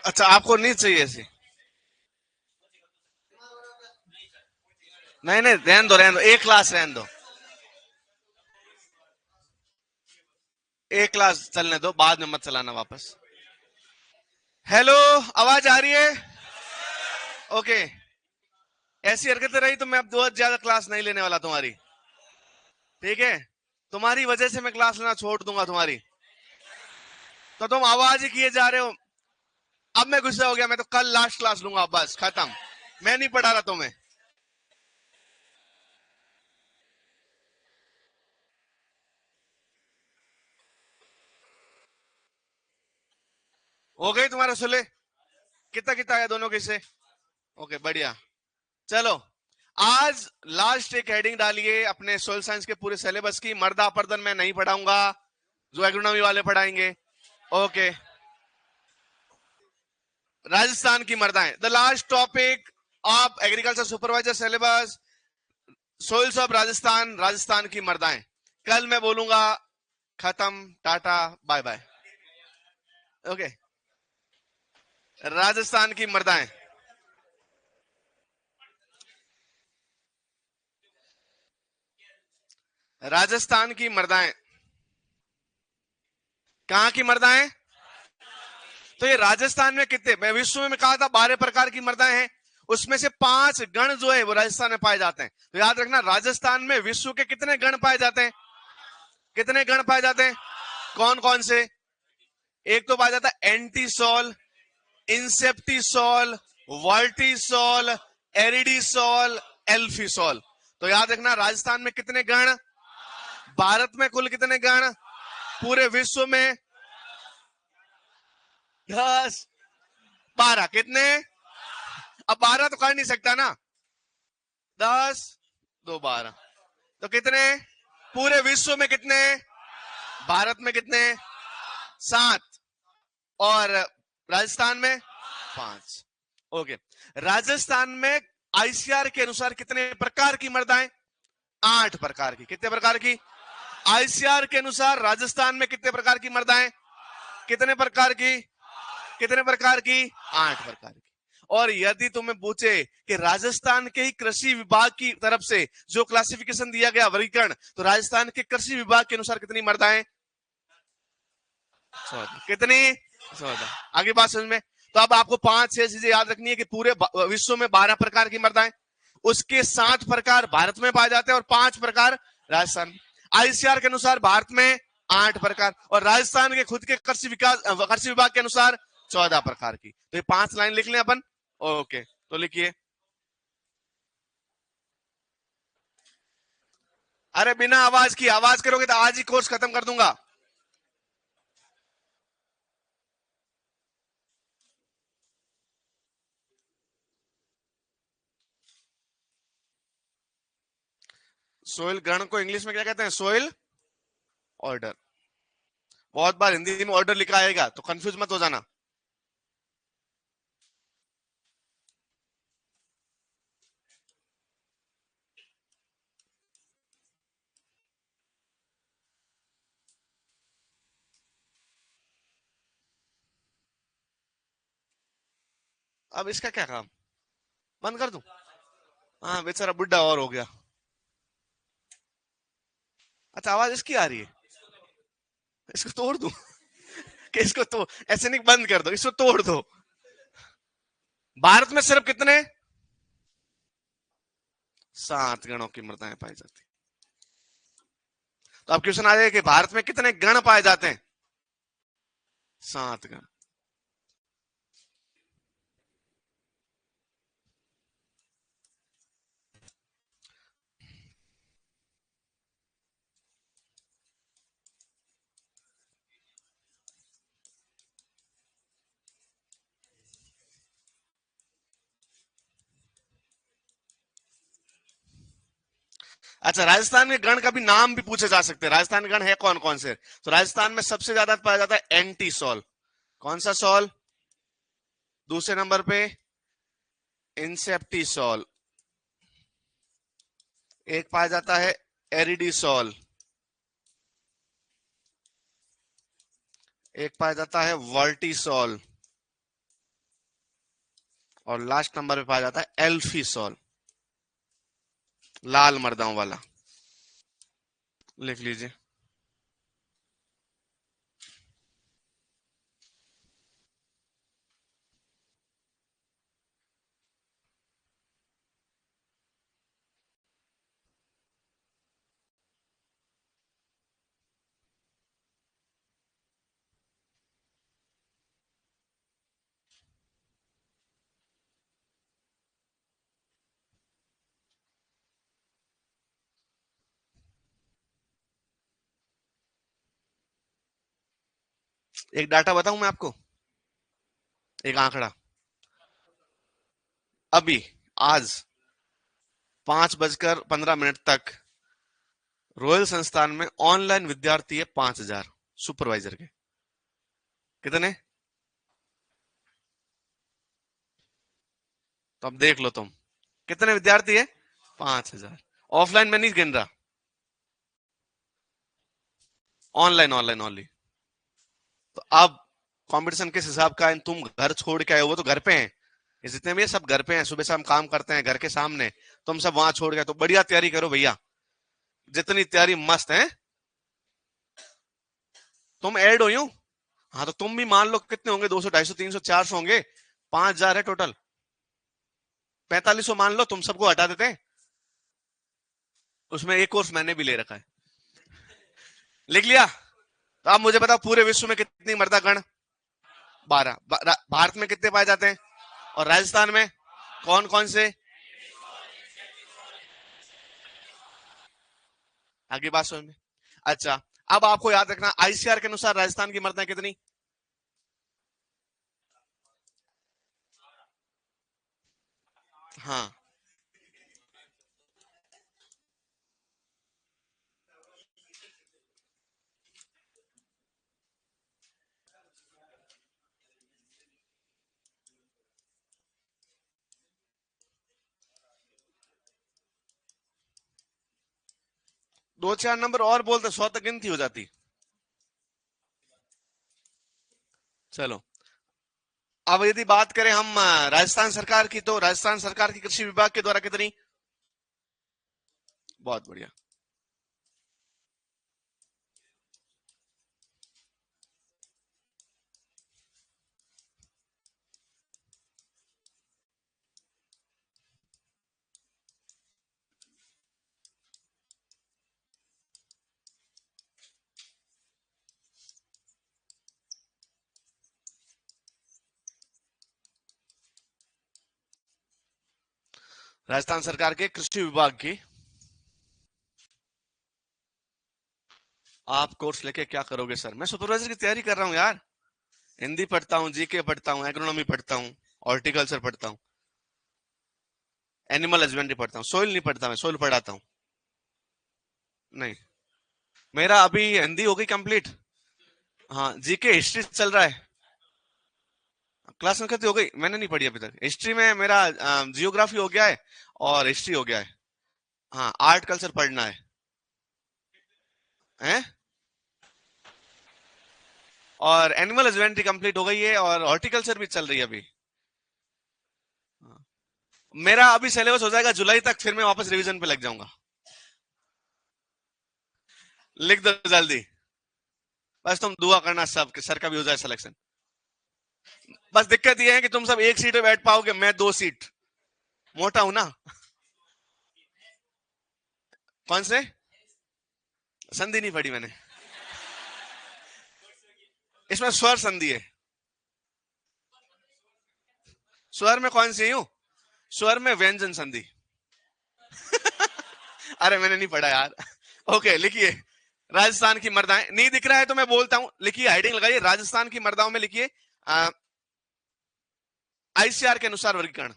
अच्छा, आपको नहीं चाहिए ऐसी? नहीं नहीं, रहने दो रहने दो, एक क्लास रहने दो, एक क्लास चलने दो, बाद में मत चलाना वापस। हेलो, आवाज आ रही है? ओके। ऐसी हरकतें रही तो मैं अब दो ज्यादा क्लास नहीं लेने वाला तुम्हारी। ठीक है, तुम्हारी वजह से मैं क्लास लेना छोड़ दूंगा तुम्हारी। तो तुम आवाज ही किए जा रहे हो। अब मैं गुस्सा हो गया, मैं तो कल लास्ट क्लास लूंगा, बस खत्म। मैं नहीं पढ़ा रहा तुम्हें। हो गई तुम्हारा सुले? कितना कितना आया दोनों के से? ओके, बढ़िया। चलो, आज लास्ट एक हेडिंग डालिए अपने सोशल साइंस के पूरे सिलेबस की। मर्दा अपर्दन मैं नहीं पढ़ाऊंगा, जो एग्रोनॉमी वाले पढ़ाएंगे। ओके, राजस्थान की मर्दाएं, the last topic of agriculture supervisor syllabus, soils of Rajasthan, Rajasthan की मर्दाएं। कल मैं बोलूंगा खत्म, tata, bye bye. Okay, Rajasthan की मर्दाएं। राजस्थान की मर्दाएं। कहां की मर्दाएं? तो ये राजस्थान में कितने, मैं विश्व में कहा था 12 प्रकार की मर्दाएं हैं, उसमें से 5 गण जो है वो राजस्थान में पाए जाते हैं। तो याद रखना, राजस्थान में विश्व के कितने गण पाए जाते हैं? कितने गण पाए जाते हैं? कौन कौन से? एक तो पाया जाता है एंटीसोल, इंसेप्टिसोल, वर्टिसोल, एरिडिसोल, एल्फिसोल। तो याद रखना, राजस्थान में कितने गण? भारत में कुल कितने गण? पूरे विश्व में 10, 12, कितने? अब 12 तो कर नहीं सकता ना। 10, 2, 12, तो कितने? पूरे विश्व में कितने? भारत में कितने? 7। और राजस्थान में 5। ओके, राजस्थान में आईसीआर के अनुसार कितने प्रकार की मर्दाएं? 8 प्रकार की। कितने प्रकार की? आईसीआर के अनुसार राजस्थान में कितने प्रकार की मर्दाएं? कितने प्रकार की? कितने प्रकार की? 8 प्रकार की। और यदि तुम्हें पूछे कि राजस्थान के ही कृषि विभाग की तरफ से जो क्लासिफिकेशन दिया गया, वर्गीकरण, तो राजस्थान के कृषि विभाग के अनुसार कितनी मर्दाएं? 14। कितनी? 14। आगे बात समझ में? तो अब आपको 5-6 चीजें याद रखनी है कि पूरे विश्व में 12 प्रकार की मर्दाएं, उसके 7 प्रकार भारत में पाए जाते हैं और 5 प्रकार राजस्थान। आईसीआर के अनुसार भारत में 8 प्रकार और राजस्थान के खुद के कृषि विभाग के अनुसार 14 प्रकार की। तो ये 5 लाइन लिख लें अपन। ओके, तो लिखिए। अरे बिना आवाज की, आवाज करोगे तो आज ही कोर्स खत्म कर दूंगा। सोइल गण को इंग्लिश में क्या कहते हैं? Soil order. बहुत बार हिंदी में ऑर्डर लिखा आएगा तो कंफ्यूज मत हो जाना। अब इसका क्या काम? बंद कर दूं? हाँ, बेचारा बुढ़ा और हो गया। अच्छा, आवाज इसकी आ रही है? इसको तोड़ दूं? कि इसको तो ऐसे नहीं, बंद कर दो, इसको तोड़ दो। भारत में सिर्फ कितने? 7 गणों की मृदाएं पाई जाती। तो अब क्वेश्चन आ जाएगा कि भारत में कितने गण पाए जाते हैं? 7 गण। अच्छा, राजस्थान के गण का भी नाम भी पूछे जा सकते हैं। राजस्थान के गण है कौन कौन से? तो राजस्थान में सबसे ज्यादा पाया जाता है एंटीसोल। कौन सा सोल? दूसरे नंबर पे इंसेप्टिसोल। एक पाया जाता है एरिडिसोल। एक पाया जाता है वर्टिसॉल और लास्ट नंबर पे पाया जाता है एल्फिसॉल, लाल मर्दाओं वाला। लिख लीजिए। एक डाटा बताऊं मैं आपको, एक आंकड़ा। अभी आज 5:15 तक रॉयल संस्थान में ऑनलाइन विद्यार्थी है 5,000 सुपरवाइजर के। कितने? तो अब देख लो तुम, कितने विद्यार्थी है? 5,000। ऑफलाइन में नहीं गिन रहा, ऑनलाइन ऑनलाइन ओनली। तो अब कंपटीशन किस हिसाब का है? तुम घर छोड़ के आए हो, वो तो घर पे हैं, ये जितने भी है सब घर पे हैं, सुबह से हम काम करते हैं घर के सामने, तुम सब वहां छोड़ गए। तो बढ़िया तैयारी करो भैया, जितनी तैयारी मस्त है। तुम ऐड हो यूं, हाँ तो तुम भी मान लो कितने होंगे, 200 250 300 400 होंगे, 5,000 है टोटल। 4500 मान लो, तुम सबको हटा देते हैं, उसमें एक कोर्स मैंने भी ले रखा है। लिख लिया? तो आप मुझे बताओ पूरे विश्व में कितनी मर्दा गण? 12। भारत में कितने पाए जाते हैं? और राजस्थान में कौन कौन से? आगे बात समझ में। अच्छा, अब आपको याद रखना आईसीआर के अनुसार राजस्थान की मर्दा कितनी? हाँ, दो चार नंबर और बोलते 100 तक गिनती हो जाती। चलो, अब यदि बात करें हम राजस्थान सरकार की, तो राजस्थान सरकार की कृषि विभाग के द्वारा कितनी? बहुत बढ़िया। राजस्थान सरकार के कृषि विभाग की। आप कोर्स लेके क्या करोगे सर? मैं सुपरवाइजर की तैयारी कर रहा हूँ यार, हिंदी पढ़ता हूँ, जीके पढ़ता हूँ, एग्रोनॉमी पढ़ता हूँ, हॉर्टिकल्चर पढ़ता हूँ, एनिमल हस्बेंड्री पढ़ता हूँ। सोइल नहीं पढ़ता, मैं सोइल पढ़ाता हूँ। नहीं, मेरा अभी हिंदी हो गई कंप्लीट। हाँ, जीके हिस्ट्री चल रहा है। क्लास में खत्म हो गई, मैंने नहीं पढ़ी अभी तक। हिस्ट्री में मेरा जियोग्राफी हो गया है और हिस्ट्री हो गया है। हाँ, आर्ट कल्चर पढ़ना है। हैं? और एनिमल हस्बेंड्री कंप्लीट हो गई है और हॉर्टिकल्चर भी चल रही है अभी। हाँ। मेरा अभी सिलेबस हो जाएगा जुलाई तक, फिर मैं वापस रिवीजन पे लग जाऊंगा। लिख दो जल्दी। बस तुम दुआ करना सब कि सर का भी हो जाए सिलेक्शन। बस दिक्कत ये है कि तुम सब एक सीट पे बैठ पाओगे, मैं 2 सीट, मोटा हूं ना। कौन से? संधि नहीं पढ़ी मैंने। इसमें स्वर संधि है। स्वर में कौन सी हूं? स्वर में व्यंजन संधि। अरे मैंने नहीं पढ़ा यार। ओके, लिखिए। राजस्थान की मर्दाएं, नहीं दिख रहा है तो मैं बोलता हूं, लिखिए, हेडिंग लगाइए, राजस्थान की मर्दाओं में लिखिए आईसीआर के अनुसार वर्गीकरण।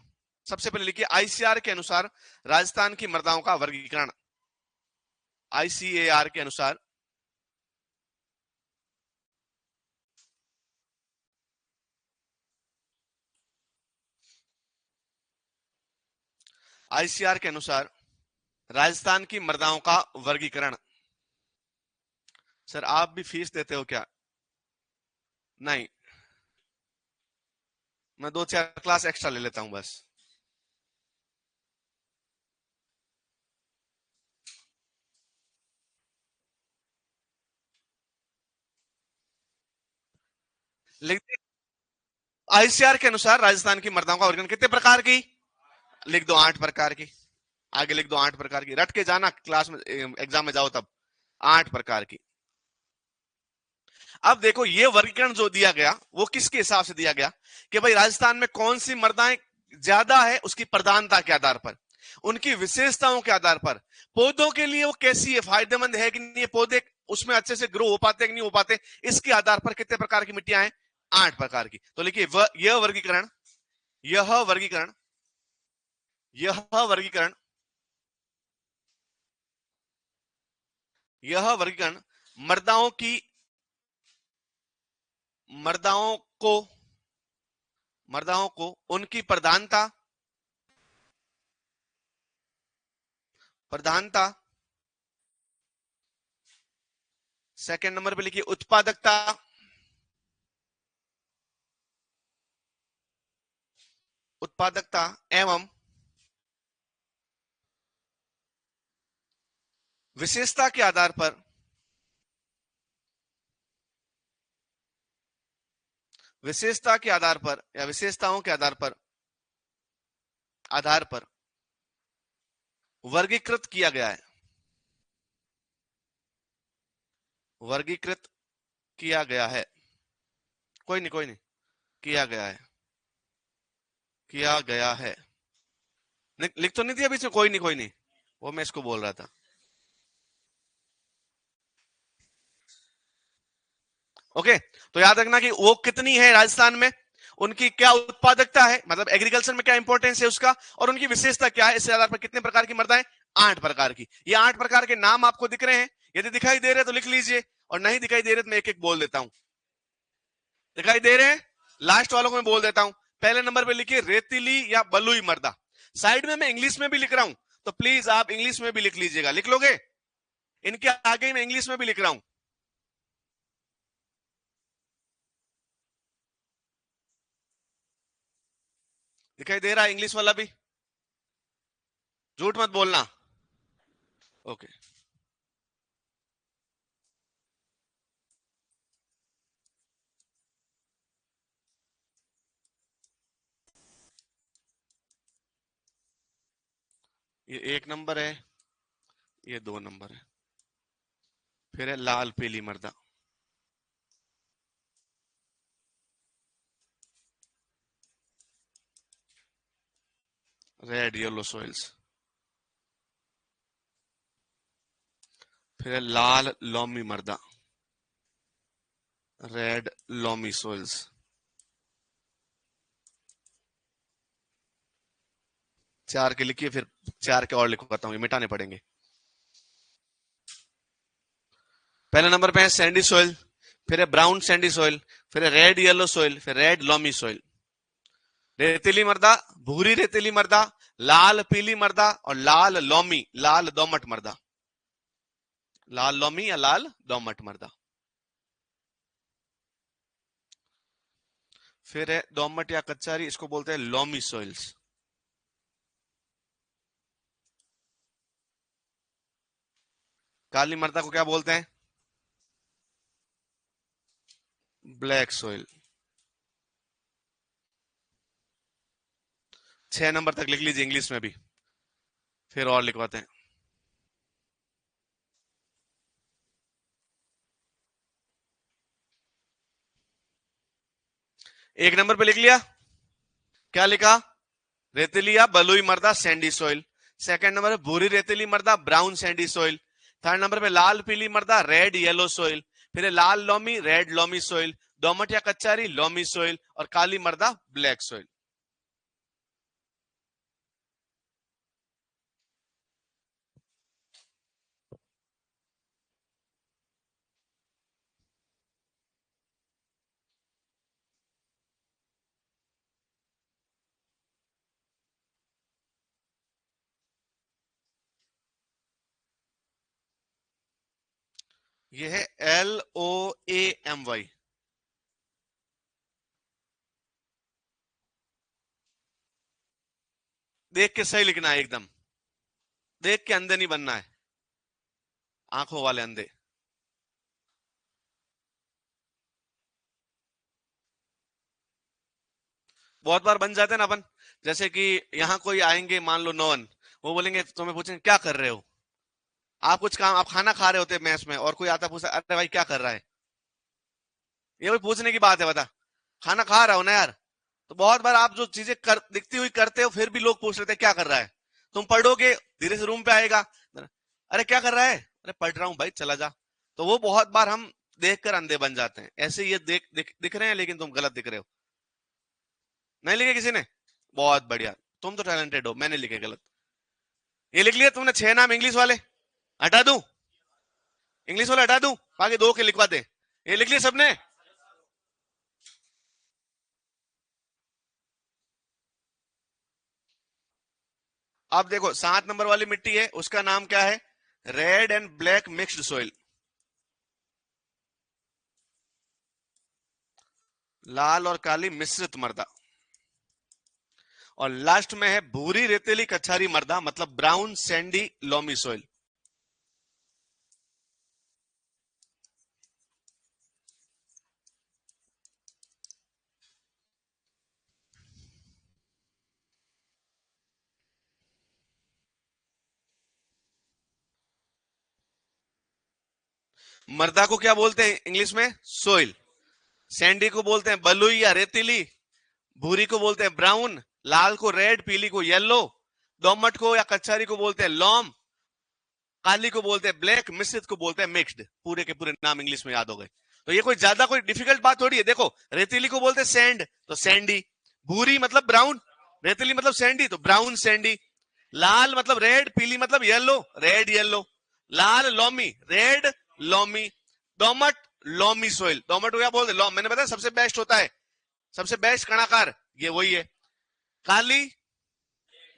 सबसे पहले लिखिए आईसीआर के अनुसार राजस्थान की मर्दाओं का वर्गीकरण। आईसीएआर के अनुसार आईसीआर के अनुसार राजस्थान की मर्दाओं का वर्गीकरण। सर आप भी फीस देते हो क्या? नहीं, मैं 2-4 क्लास एक्स्ट्रा ले लेता हूं बस। लिख, आईसीआर के अनुसार राजस्थान की मर्दाओं का वर्गीकरण कितने प्रकार की, लिख दो 8 प्रकार की। आगे लिख दो 8 प्रकार की, रट के जाना क्लास में, एग्जाम में जाओ तब। 8 प्रकार की। अब देखो ये वर्गीकरण जो दिया गया वो किसके हिसाब से दिया गया, कि भाई राजस्थान में कौन सी मर्दाएं ज्यादा है उसकी प्रधानता के आधार पर, उनकी विशेषताओं के आधार पर, पौधों के लिए वो कैसी है, फायदेमंद है कि नहीं, ये पौधे उसमें अच्छे से ग्रो हो पाते कि नहीं हो पाते, इसके आधार पर कितने प्रकार की मिट्टियां हैं, 8 प्रकार की। तो लिखिए यह वर्गीकरण, यह वर्गीकरण, यह वर्गीकरण, यह वर्गीकरण मर्दाओं की, मर्दाओं को, मर्दाओं को उनकी प्रधानता, प्रधानता, सेकंड नंबर पे लिखिए उत्पादकता, उत्पादकता एवं विशेषता के आधार पर, विशेषता के आधार पर या विशेषताओं के आधार पर, आधार पर वर्गीकृत किया गया है, वर्गीकृत किया गया है, कोई नहीं कोई नहीं, किया गया है, किया गया है। लिख तो नहीं दिया बीच में, कोई नहीं कोई नहीं, वो मैं इसको बोल रहा था। ओके, तो याद रखना कि वो कितनी है राजस्थान में, उनकी क्या उत्पादकता है, मतलब एग्रीकल्चर में क्या इंपॉर्टेंस है उसका, और उनकी विशेषता क्या है, इसके आधार पर कितने प्रकार की मर्दाएं, 8 प्रकार की। ये 8 प्रकार के नाम आपको दिख रहे हैं, यदि दिखाई दे रहे तो लिख लीजिए, और नहीं दिखाई दे रहे तो मैं एक एक बोल देता हूं। दिखाई दे रहे हैं, लास्ट वालों को मैं बोल देता हूं। पहले नंबर पे लिखिए रेतीली या बलुई मर्दा, साइड में मैं इंग्लिश में भी लिख रहा हूं, तो प्लीज आप इंग्लिश में भी लिख लीजिएगा, लिख लोगे, इनके आगे मैं इंग्लिश में भी लिख रहा हूं। दिखाई दे रहा है इंग्लिश वाला भी, झूठ मत बोलना। ओके, ये 1 नंबर है, ये 2 नंबर है, फिर है लाल पीली मर्दा, रेड येलो सॉइल्स, फिर है लाल लोमी मर्दा, रेड लोमी सॉइल्स। 4 के लिखिए, फिर 4 के और लिखवाता हूं, ये मिटाने पड़ेंगे। पहले नंबर पे है सैंडी सॉइल, फिर है ब्राउन सैंडी सॉइल, फिर है रेड येलो सॉइल, फिर रेड लोमी सॉइल। रेतीली मर्दा, भूरी रेतीली मर्दा, लाल पीली मर्दा, और लाल लोमी, लाल दोमट मर्दा, लाल लोमी या लाल दोमट मर्दा। फिर है दोमट या कच्चारी, इसको बोलते हैं लोमी सॉइल्स। काली मर्दा को क्या बोलते हैं, ब्लैक सॉइल। 6 नंबर तक लिख लीजिए इंग्लिश में भी, फिर और लिखवाते हैं। 1 नंबर पे लिख लिया, क्या लिखा, रेतीली या बलुई मर्दा सैंडी सॉइल। सेकंड नंबर पे भूरी रेतीली मर्दा brown Sandy soil. Third number पे लाल पीली मर्दा रेड येलो सॉइल। फिर लाल लोमी रेड लोमी सॉइल। दोमट या कच्चारी लोमी सॉइल, और काली मर्दा ब्लैक सॉइल। ये है LOAMY, देख के सही लिखना है एकदम, देख के अंधे नहीं बनना है, आंखों वाले अंधे। बहुत बार बन जाते हैं ना अपन, जैसे कि यहाँ कोई आएंगे मान लो नॉन, वो बोलेंगे, तुम्हें पूछेंगे क्या कर रहे हो, आप कुछ काम, आप खाना खा रहे होते मैस में, और कोई आता पूछता अरे भाई क्या कर रहा है, ये भी पूछने की बात है, बता, खाना खा रहा हो ना यार। तो बहुत बार आप जो चीजें कर दिखती हुई करते हो, फिर भी लोग पूछ लेते हैं क्या कर रहा है, तुम पढ़ोगे धीरे से रूम पे आएगा, अरे क्या कर रहा है, अरे पढ़ रहा हूं भाई चला जा। तो वो बहुत बार हम देखकर अंधे बन जाते हैं, ऐसे ये दिख रहे हैं लेकिन तुम गलत दिख रहे हो। नहीं लिखे किसी ने, बहुत बढ़िया, तुम तो टैलेंटेड हो, मैंने लिखे गलत। ये लिख लिया तुमने 6 नाम इंग्लिश वाले, हटा दूं, इंग्लिश वाले हटा दूं, बाकी 2 के लिखवा दे, ये लिख लिया सबने। अब देखो 7 नंबर वाली मिट्टी है, उसका नाम क्या है, red and black mixed soil, लाल और काली मिश्रित मृदा। और लास्ट में है भूरी रेतीली कछारी मृदा, मतलब ब्राउन सैंडी लोमी सोइल। मृदा को क्या बोलते हैं इंग्लिश में, सोइल। सैंडी को बोलते हैं बलुई या रेतीली, भूरी को बोलते हैं ब्राउन, लाल को रेड, पीली को येलो, दोमट को या कछारी को बोलते हैं लॉम, काली को बोलते हैं ब्लैक, मिश्रित को बोलते हैं मिक्स्ड। पूरे के पूरे नाम इंग्लिश में याद हो गए। तो ये कोई ज्यादा कोई डिफिकल्ट बात थोड़ी है। देखो रेतीली को बोलते हैं सैंड, तो सैंडी, भूरी मतलब ब्राउन, रेतीली मतलब सैंडी, तो ब्राउन सैंडी, लाल मतलब रेड, पीली मतलब येलो, रेड येलो, लाल लॉमी, रेड लॉमी, दोमट लॉमी सोइल। दोमट को क्या बोलते हैं, मैंने बताया सबसे बेस्ट होता है, सबसे बेस्ट कणाकार ये वही है। काली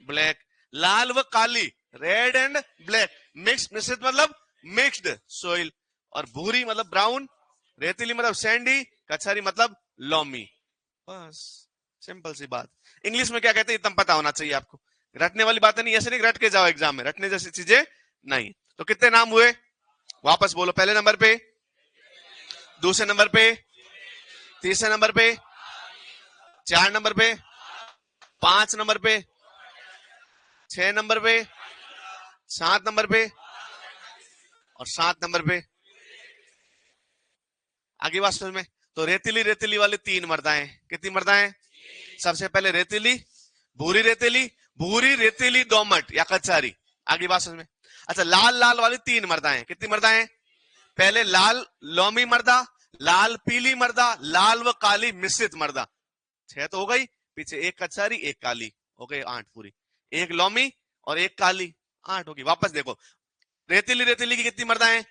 ब्लैक, लाल व काली, रेड एंड ब्लैक, मिक्स, मिश्रित मतलब मिक्स्ड सोइल, और भूरी मतलब ब्राउन, रेतीली मतलब सैंडी, कछारी मतलब लॉमी। बस सिंपल सी बात। इंग्लिश में क्या कहते हैं इतना पता होना चाहिए आपको, रटने वाली बातें नहीं, ऐसे नहीं रट के जाओ एग्जाम में, रटने जैसी चीजें नहीं। तो कितने नाम हुए, वापस बोलो, पहले नंबर पे, दूसरे नंबर पे, तीसरे नंबर पे, 4 नंबर पे, 5 नंबर पे, 6 नंबर पे, 7 नंबर पे, और 7 नंबर पे। आगे बात समझ में। तो रेतीली रेतीली वाले 3 मर्दाएं, कितनी मर्दाएं, सबसे पहले रेतीली, भूरी रेतीली, भूरी रेतीली दोमट या कचारी। आगे बात समझ में। अच्छा लाल लाल वाली 3 मर्दाएं, कितनी मर्दाएं, पहले लाल लोमी मर्दा, लाल पीली मर्दा, लाल व काली मिश्रित मर्दा। 6 तो हो गई, पीछे एक कचारी एक काली, हो गई 8 पूरी, एक लोमी और एक काली, 8 होगी। वापस देखो, रेतीली रेतीली की कितनी मर्दाएं,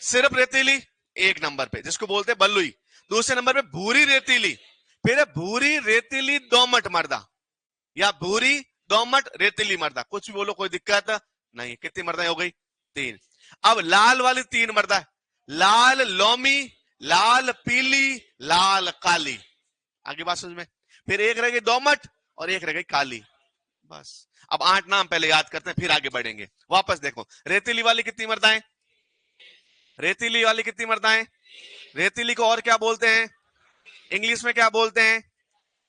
सिर्फ रेतीली 1 नंबर पे जिसको बोलते हैं बलुई, दूसरे नंबर पे भूरी रेतीली, फिर भूरी रेतीली दोमट मर्दा, या भूरी दोमट रेतीली मर्दा, कुछ भी बोलो कोई दिक्कत नहीं। कितनी मर्दा हो गई, 3। अब लाल वाली 3 मर्दा, लाल लोमी, लाल पीली, लाल काली। आगे बात समझ में। फिर एक रह गई दोमट और एक रह गई काली। बस अब 8 नाम पहले याद करते हैं फिर आगे बढ़ेंगे। वापस देखो, रेतीली वाली कितनी मर्दाएं, रेतीली वाली कितनी मर्दाएं, रेतीली को और क्या बोलते हैं, इंग्लिश में क्या बोलते हैं,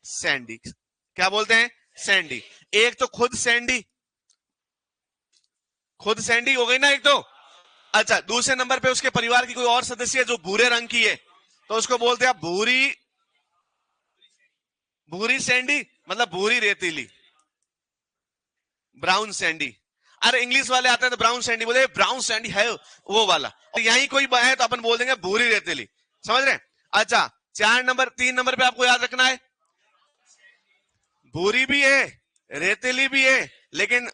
सैंडी। क्या बोलते हैं, सैंडी। एक तो खुद सैंडी, खुद सैंडी हो गई ना एक तो। अच्छा दूसरे नंबर पे उसके परिवार की कोई और सदस्य है जो भूरे रंग की है, तो उसको बोलते हैं भूरी, भूरी सैंडी मतलब भूरी रेतीली, ब्राउन सैंडी। अरे इंग्लिश वाले आते हैं तो ब्राउन सैंडी बोले, ब्राउन सैंडी है वो वाला, और यहीं कोई है तो अपन बोल देंगे भूरी रेतीली। समझ रहे हैं। अच्छा 4 नंबर 3 नंबर पे आपको याद रखना है, भूरी भी है रेतीली भी है, लेकिन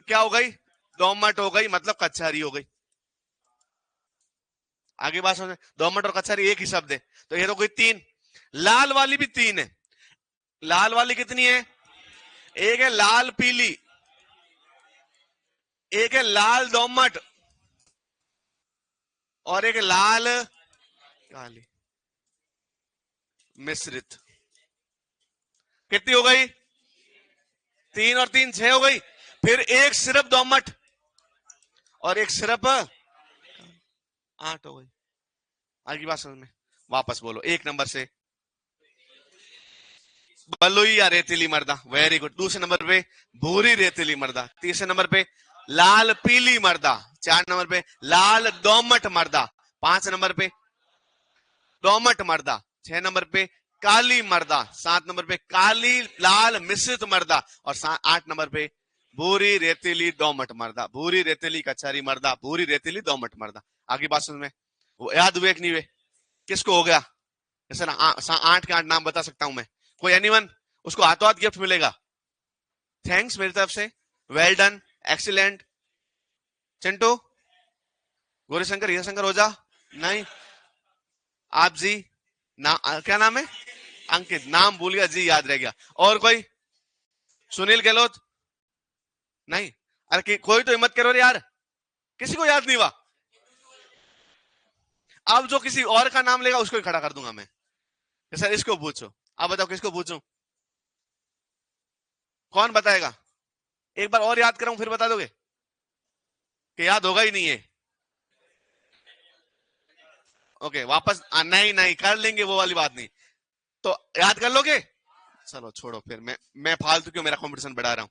क्या हो गई, दोमट हो गई, मतलब कच्छारी हो गई। आगे बात समझ, दोमट और कच्छारी एक ही शब्द है। तो ये तो कोई 3। लाल वाली भी 3 है, लाल वाली कितनी है, एक है लाल पीली, एक है लाल दोमट, और एक लाल काली मिश्रित। कितनी हो गई, 3 और 3 6 हो गई, फिर एक सिर्फ दोमट और एक सिर्फ 8 हो गई। आगे बात समझ में? वापस बोलो एक नंबर से। बलुई या रेतीली मर्दा, वेरी गुड। दूसरे नंबर पे भूरी रेतीली मर्दा। तीसरे नंबर पे लाल पीली मर्दा। 4 नंबर पे लाल दोमट मर्दा। 5 नंबर पे दोमट मर्दा। 6 नंबर पे काली मर्दा। 7 नंबर पे काली लाल मिश्रित मर्दा। और 8 नंबर पे भूरी रेतीली दोमट मर्दा। भूरी रेतीली कचहरी मर्दा, भूरी रेतीली दोमट मर्दा। आगे बात समझ में? वो याद हुए कि नहीं हुए? किसको हो गया? जैसे 8 के 8 नाम बता सकता हूं मैं। कोई एनीवन? उसको हाथों हाथ गिफ्ट मिलेगा। थैंक्स मेरी तरफ से। Well done, excellent. Chintu, Gaurishankar, Hirashankar Ojha, नहीं आप जी क्या नाम है? अंकित, नाम भूल गया, जी याद रह गया। और कोई? सुनील गहलोत, नहीं। अरे कोई तो हिम्मत करो रे यार, किसी को याद नहीं हुआ? अब जो किसी और का नाम लेगा उसको ही खड़ा कर दूंगा मैं। सर इसको पूछो। आप बताओ किसको पूछूं? कौन बताएगा? एक बार और याद कराऊं फिर बता दोगे कि याद होगा ही नहीं है? ओके वापस नहीं नहीं कर लेंगे, वो वाली बात नहीं। तो याद कर लोगे? चलो छोड़ो फिर, मैं फालतू क्यों मेरा कंपटीशन बढ़ा रहा हूं।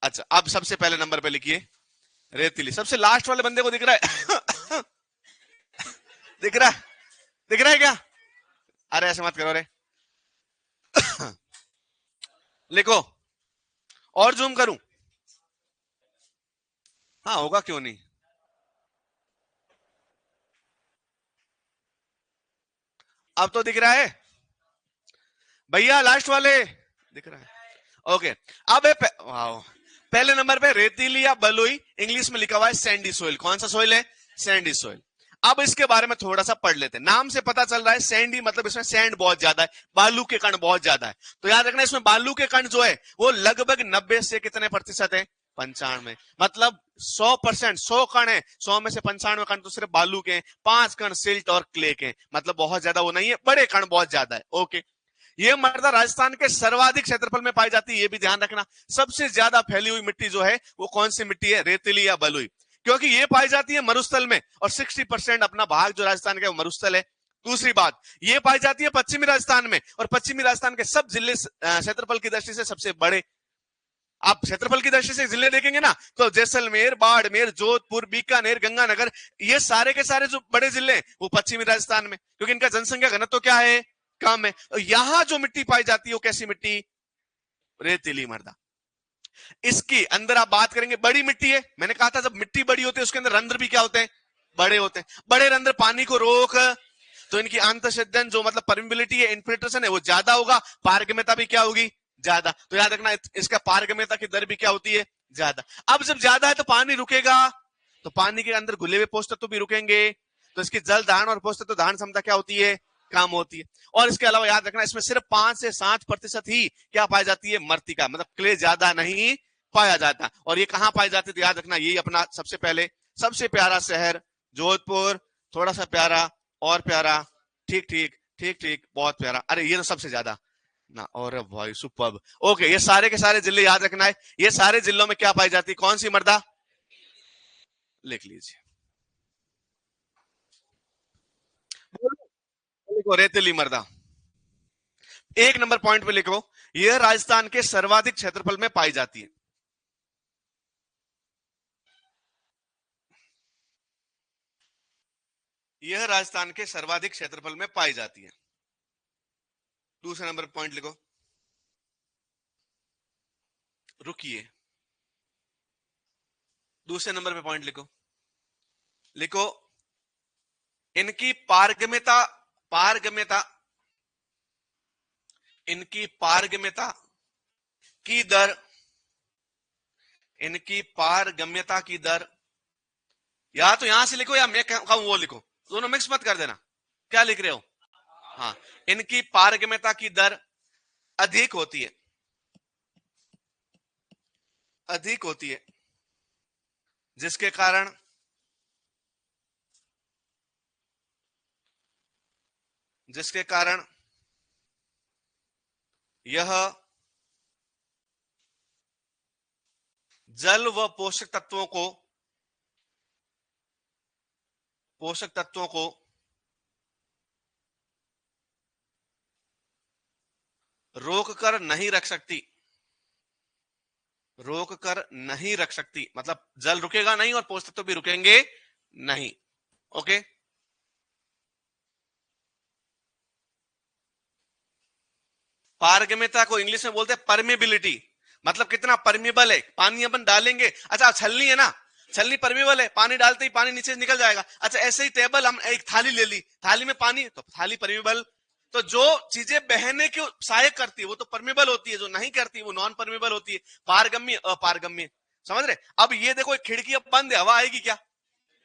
अच्छा अब सबसे पहले नंबर पे लिखिए रेतीली। सबसे लास्ट वाले बंदे को दिख रहा है? दिख रहा है? दिख रहा है क्या? अरे ऐसे मत करो रे। लिखो। और जूम करूं? हाँ होगा, क्यों नहीं। अब तो दिख रहा है भैया, लास्ट वाले दिख रहा है। ओके अब वाओ, पहले नंबर पे रेतीली या बलुई, इंग्लिश में लिखा हुआ है सैंडी सोइल। कौन सा सोइल है? Sandy soil. अब इसके बारे में थोड़ा सा पढ़ लेते हैं। नाम से पता चल रहा है सैंडी मतलब इसमें सैंड बहुत ज्यादा है, बालू के कण बहुत ज्यादा है। तो याद रखना इसमें बालू के कण जो है वो लगभग 90 से कितने प्रतिशत है? 95। मतलब 100%, 100 कण है, 100 में से 95 कण तो सिर्फ बालू के हैं, 5 कण सिल्ट और क्ले के हैं। मतलब बहुत ज्यादा वो नहीं है, बड़े कण बहुत ज्यादा है। ओके, ये मृदा राजस्थान के सर्वाधिक क्षेत्रफल में पाई जाती है, ये भी ध्यान रखना। सबसे ज्यादा फैली हुई मिट्टी जो है वो कौन सी मिट्टी है? रेतीली या बलुई। क्योंकि ये पाई जाती है मरुस्थल में, और 60% अपना भाग जो राजस्थान का मरुस्थल है। दूसरी बात, ये पाई जाती है पश्चिमी राजस्थान में, और पश्चिमी राजस्थान के सब जिले क्षेत्रफल की दृष्टि से सबसे बड़े। आप क्षेत्रफल की दृष्टि से जिले देखेंगे ना, तो जैसलमेर, बाड़मेर, जोधपुर, बीकानेर, गंगानगर, ये सारे के सारे जो बड़े जिले हैं वो पश्चिमी राजस्थान में, क्योंकि इनका जनसंख्या घनत्व तो क्या है? कम है। यहां जो मिट्टी पाई जाती है वो कैसी मिट्टी? रेतीली मृदा। इसकी अंदर आप बात करेंगे, बड़ी मिट्टी है। मैंने कहा था जब मिट्टी बड़ी होती है उसके अंदर रंध्र भी क्या होते हैं? बड़े होते हैं। बड़े रंध्र पानी को रोक, तो इनकी अंतःछेदन जो मतलब परमिबिलिटी है, इन्फिल्ट्रेशन है, वो ज्यादा होगा। पारगम्यता भी क्या होगी? ज्यादा। तो याद रखना इसका पारगम्यता की दर भी क्या होती है? ज्यादा। अब जब ज्यादा है तो पानी रुकेगा, तो पानी के अंदर घुले हुए पोषक तत्व भी रुकेंगे, तो इसकी जल धारण और पोषक तत्व धारण क्षमता क्या होती है? काम होती है। और इसके अलावा याद रखना इसमें सिर्फ 5 से 7% ही क्या पाई जाती है? मृतिका, मतलब क्ले ज्यादा नहीं पाया जाता। और ये कहां पाई जाती है? तो याद रखना यही अपना सबसे पहले सबसे प्यारा शहर जोधपुर, थोड़ा सा प्यारा, और प्यारा, ठीक ठीक ठीक ठीक, बहुत प्यारा, अरे ये तो सबसे ज्यादा ना। और भाई सुपर्ब। ओके, ये सारे के सारे जिले याद रखना है। ये सारे जिलों में क्या पाई जाती है? कौन सी मृदा? लिख लीजिए। लिखो रेतीली मृदा। एक नंबर पॉइंट पे लिखो, यह राजस्थान के सर्वाधिक क्षेत्रफल में पाई जाती है। यह राजस्थान के सर्वाधिक क्षेत्रफल में पाई जाती है। दूसरा नंबर पॉइंट लिखो। रुकिए, दूसरे नंबर पे पॉइंट लिखो। लिखो इनकी पारगम्यता, पारगम्यता, इनकी पारगम्यता की दर, इनकी पारगम्यता की दर, या तो यहां से लिखो या मैं कहूं वो लिखो, दोनों मिक्स मत कर देना। क्या लिख रहे हो? हाँ, इनकी पारगम्यता की दर अधिक होती है, अधिक होती है, जिसके कारण, जिसके कारण यह जल व पोषक तत्वों को रोक कर नहीं रख सकती। रोक कर नहीं रख सकती मतलब जल रुकेगा नहीं और पोषक तत्व भी रुकेंगे नहीं। ओके, पारगम्यता को इंग्लिश में बोलते हैं परमेबिलिटी, मतलब कितना परमेबल है। पानी अपन डालेंगे, अच्छा छलनी है ना, छलनी परमेबल है, पानी डालते ही पानी नीचे से निकल जाएगा। अच्छा ऐसे ही टेबल, हम एक थाली ले ली, थाली में पानी तो थाली परमेबल। तो जो चीजें बहने की सहायक करती है वो तो परमेबल होती है, जो नहीं करती वो नॉन परमेबल होती है, पारगम्य अपारगम्य। समझ रहे? अब ये देखो एक खिड़की अब बंद है, हवा आएगी क्या?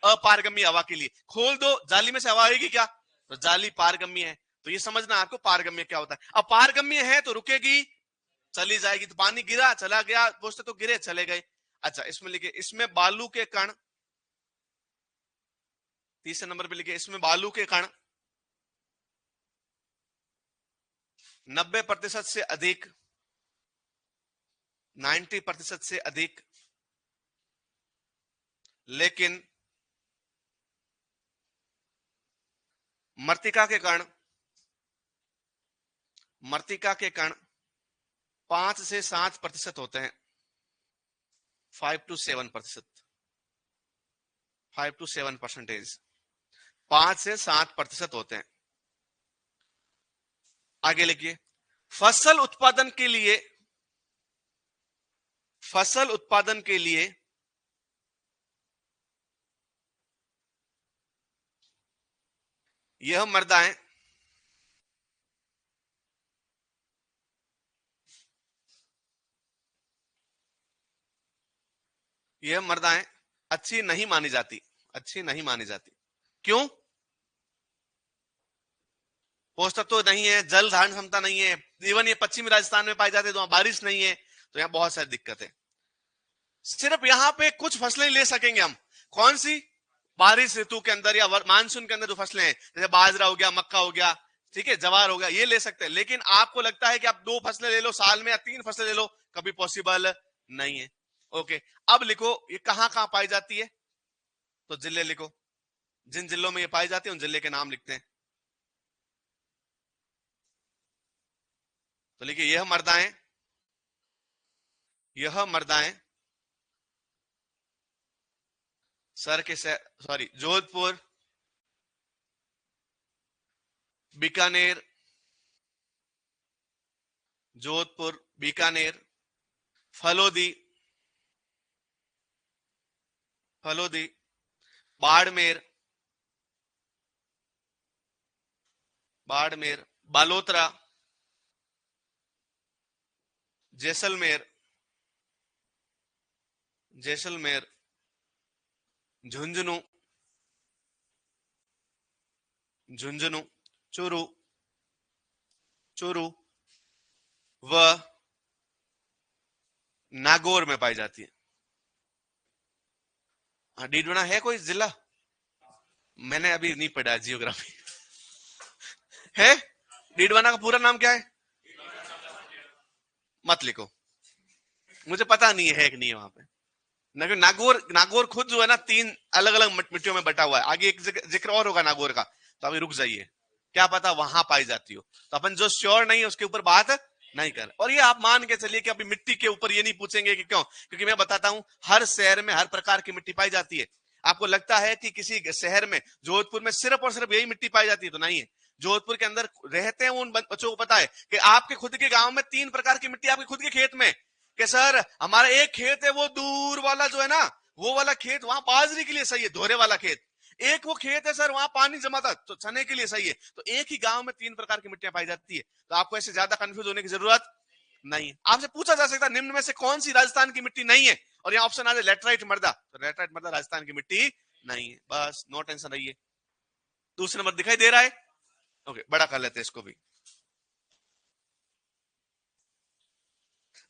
अपारगम्य हवा के लिए। खोल दो जाली में से हवा आएगी क्या? तो जाली पारगम्य है। तो ये समझना आपको पारगम्य क्या होता है। अपारगम्य है तो रुकेगी, चली जाएगी। तो पानी गिरा चला गया, बोझते तो गिरे चले गए। अच्छा इसमें लिखे, इसमें बालू के कण, तीसरे नंबर पे लिखे इसमें बालू के कण 90% से अधिक, 90% से अधिक, लेकिन मृतिका के कण, मृतिका के कण 5 से 7% होते हैं। 5 to 7%, 5 to 7%, 5 से 7% होते हैं। आगे लिखिए, फसल उत्पादन के लिए, फसल उत्पादन के लिए यह मृदाएं यह मृदाएं अच्छी नहीं मानी जाती, अच्छी नहीं मानी जाती। क्यों? पोषक तो नहीं है, जल धारण क्षमता नहीं है, इवन ये पश्चिमी राजस्थान में पाए जाते हैं तो वहां बारिश नहीं है, तो यहाँ बहुत सारी दिक्कत है। सिर्फ यहाँ पे कुछ फसलें ले सकेंगे हम, कौन सी? बारिश ऋतु के अंदर या मानसून के अंदर जो फसलें हैं, जैसे बाजरा हो गया, मक्का हो गया, ठीक है, जवार हो गया, ये ले सकते हैं। लेकिन आपको लगता है कि आप 2 फसलें ले लो साल में या 3 फसलें ले लो, कभी पॉसिबल नहीं है। ओके, अब लिखो ये कहां कहां पाई जाती है, तो जिले लिखो, जिन जिलों में ये पाई जाती है उन जिले के नाम लिखते हैं। तो लिखिए, यह मृदाएं सर के सॉरी जोधपुर, बीकानेर, जोधपुर, बीकानेर, फलोदी, फलोदी, बाड़मेर, बाड़मेर, बालोतरा, जैसलमेर, जैसलमेर, झुंझुनू, झुंझुनू, चूरू, चूरू व नागौर में पाई जाती है। हाँ, डीडवाना है कोई जिला? मैंने अभी नहीं पढ़ा जियोग्राफी। है? डीडवाना का पूरा नाम क्या है? मत लिखो, मुझे पता नहीं है कि नहीं है वहां पे। नागौर, नागौर खुद जो है ना 3 अलग अलग मिट्टियों में बटा हुआ है। आगे एक जिक्र और होगा नागौर का, तो अभी रुक जाइए, क्या पता वहां पाई जाती हो। तो अपन जो श्योर नहीं है उसके ऊपर बात नहीं कर। और ये आप मान के चलिए कि अभी मिट्टी के ऊपर ये नहीं पूछेंगे कि क्यों, क्योंकि मैं बताता हूं हर शहर में हर प्रकार की मिट्टी पाई जाती है। आपको लगता है कि किसी शहर में, जोधपुर में सिर्फ और सिर्फ यही मिट्टी पाई जाती है, तो नहीं है। जोधपुर के अंदर रहते हैं उन बच्चों को पता है कि आपके खुद के गांव में 3 प्रकार की मिट्टी, आपके खुद के खेत में, कि सर हमारा एक खेत है वो दूर वाला जो है ना, वो वाला खेत वहां बाजरी के लिए सही है, दोहरे वाला खेत। एक वो खेत है सर वहां पानी जमा था तो चने के लिए सही है। तो एक ही गांव में 3 प्रकार की मिट्टियां पाई जाती है। तो आपको ऐसे ज्यादा कंफ्यूज होने की जरूरत नहीं है। आपसे पूछा जा सकता है निम्न में से कौन सी राजस्थान की मिट्टी नहीं है, और यहाँ ऑप्शन आ जाए लेटराइट मृदा, तो लेटराइट मृदा राजस्थान की मिट्टी नहीं है। बस नो टेंशन रहिए। दूसरा नंबर दिखाई दे रहा है? ओके, बड़ा कर लेते हैं इसको भी।